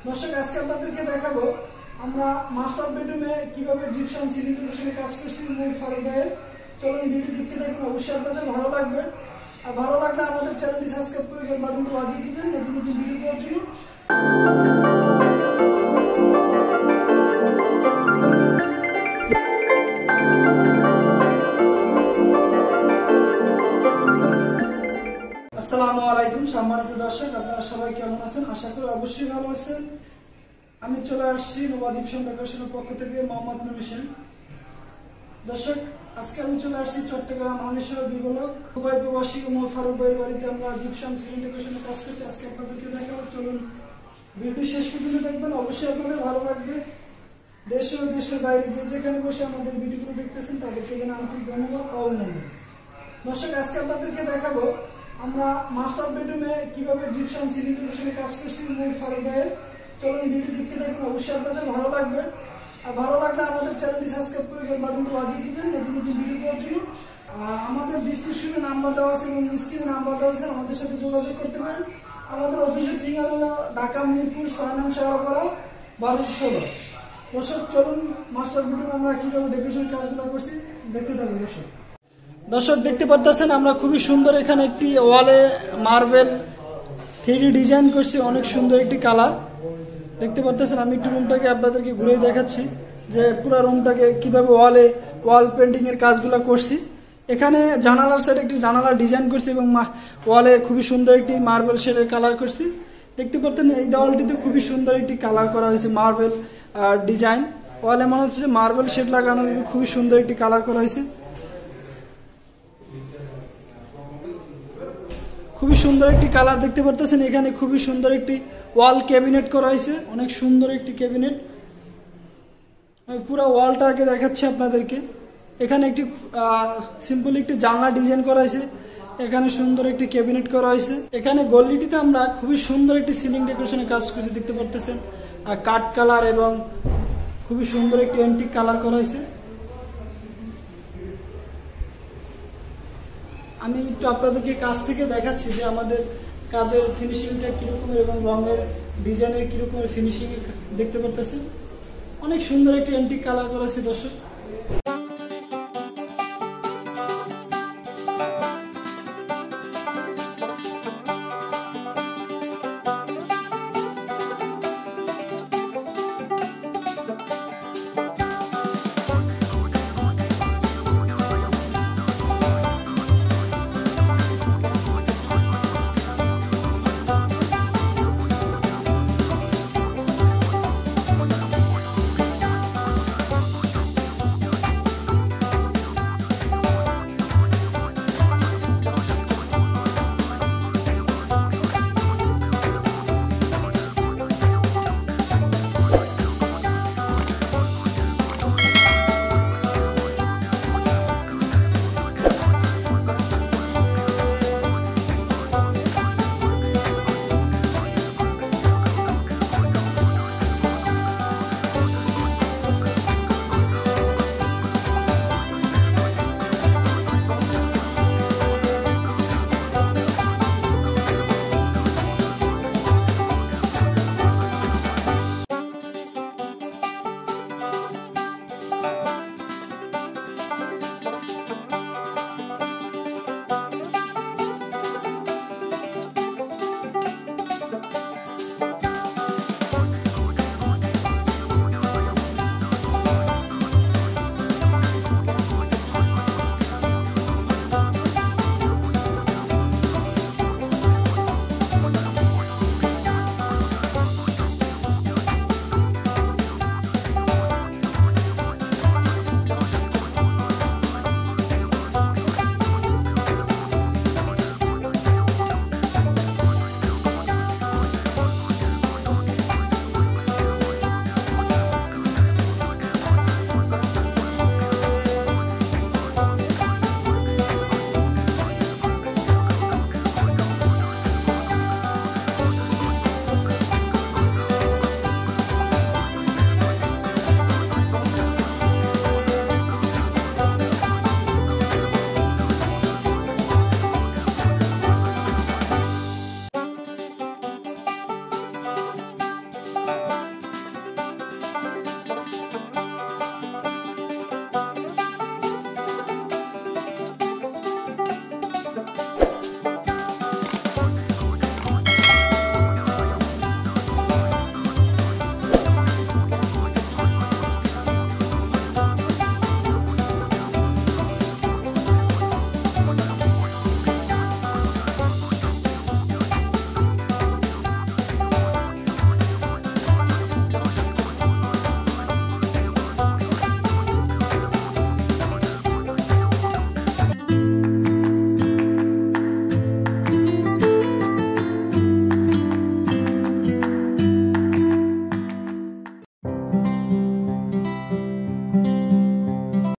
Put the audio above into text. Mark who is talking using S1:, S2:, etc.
S1: দর্শক আজকে আপনাদেরকে দেখাবো আমরা মাস্টার বেডরুমে কিভাবে জিপসাম সিলিং ডেকোরেশনে কাজ করছি মূল ফারুক ভাইয়ের। চলুন ভিডিও দেখতে থাকুন, অবশ্যই আপনাদের ভালো লাগবে। আর ভালো লাগলে আমাদের চ্যানেলটি সাবস্ক্রাইব করে বেল বাটনটি বাজিয়ে দিবেন নতুন নতুন ভিডিও পাওয়ার জন্য। আসসালামু আলাইকুম সম্মানিত দর্শক, আপনারা সবাই কেমন আছেন? আশা করি অবশ্যই ভালো আছেন। আমি চলে আসছি নোভা জিপসাম ডেকোরেশনের পক্ষ থেকে মোহাম্মদ নুর হোসেন। দর্শক আজকে আমি চলে আসছি চট্টগ্রাম হালিশহর বিবলক দুবাই প্রবাসী ওমর ফারুক ভাইয়ের বাড়িতে। আমরা জিপসাম সিলিং ডেকোরেশনের কাজ করছি, আজকে আপনাদেরকে দেখাবো। চলুন ভিডিও শেষ পর্যন্ত দেখবেন, অবশ্যই আপনাদের ভালো লাগবে। দেশ ও দেশের বাইরে যে যেখানে বসে আমাদের ভিডিওগুলো দেখতেছেন তাদেরকে জানাই আন্তরিক ধন্যবাদ ও অভিনন্দন। দর্শক আজকে আপনাদেরকে দেখাবো আমরা মাস্টার বেডরুমে কিভাবে জিপসাম সিলিং ডেকোরেশনে কাজ করছি মূল ফারুক ভাইয়ের। চলুন ভিডিও দেখতে থাকুন, অবশ্যই আপনাদের ভালো লাগবে। আর ভালো লাগলে আমাদের চ্যানেলটি সাবস্ক্রাইব করে বেল বাটনটি বাজিয়ে দিবেন নতুন নতুন ভিডিও পাওয়ার জন্য। আমাদের ডিসক্রিপশনে নাম্বার দেওয়া আছে এবং স্ক্রিনে নাম্বার দেওয়া আছে, আমাদের সাথে যোগাযোগ করতে পারেন। আমাদের অফিসের ঠিকানা হলো ঢাকা মিরপুর 6 নং শাহপাড়া 1216। দর্শক চলুন মাস্টার বেডরুমে আমরা কিভাবে ডেকোরেশন কাজগুলো করছি দেখতে থাকুন। দর্শক দেখতে পারতেছেন আমরা খুবই সুন্দর এখানে একটি ওয়ালে মার্বেল 3D ডিজাইন করছি, অনেক সুন্দর একটি কালার দেখতে পারতেছেন। আমি একটু রুমটাকে আপনাদেরকে ঘুরে দেখাচ্ছি যে পুরো রুমটাকে কিভাবে ওয়াল পেন্টিং এর কাজগুলো করছি। এখানে জানালার সাইডে একটি জানালা ডিজাইন করছি এবং ওয়ালে খুবই সুন্দর একটি মার্বেল শেডের কালার করছি। দেখতে পারতেন এই দেওয়ালটিতে খুবই সুন্দর একটি কালার করা হয়েছে মার্বেল ডিজাইন। ওয়ালে মনে হচ্ছে মার্বেল শেড লাগানো, খুবই সুন্দর একটি কালার করা হয়েছে। খুবই সুন্দর একটি কালার দেখতে পারতেছেন। এখানে খুবই সুন্দর একটি ওয়াল ক্যাবিনেট করা হয়েছে, অনেক সুন্দর একটি ক্যাবিনেট। আমি পুরো ওয়ালটাকে দেখাচ্ছি আপনাদেরকে। এখানে একটি সিম্পল একটি জানলা ডিজাইন করা হয়েছে, এখানে সুন্দর একটি ক্যাবিনেট করা হয়েছে। এখানে গলিটিতে আমরা খুবই সুন্দর একটি সিলিং ডেকোরেশনের কাজ করছি দেখতে পারতেছেন। কাঠ কালার এবং খুবই সুন্দর একটি অ্যান্টিক কালার করা হয়েছে। আমি একটু আপনাদেরকে কাছ থেকে দেখাচ্ছি যে আমাদের কাজের ফিনিশিংটা কিরকম এবং রঙের ডিজাইনের কিরকম ফিনিশিং দেখতে পারতেছেন। অনেক সুন্দর একটি অ্যান্টিক কালার করেছে দর্শক।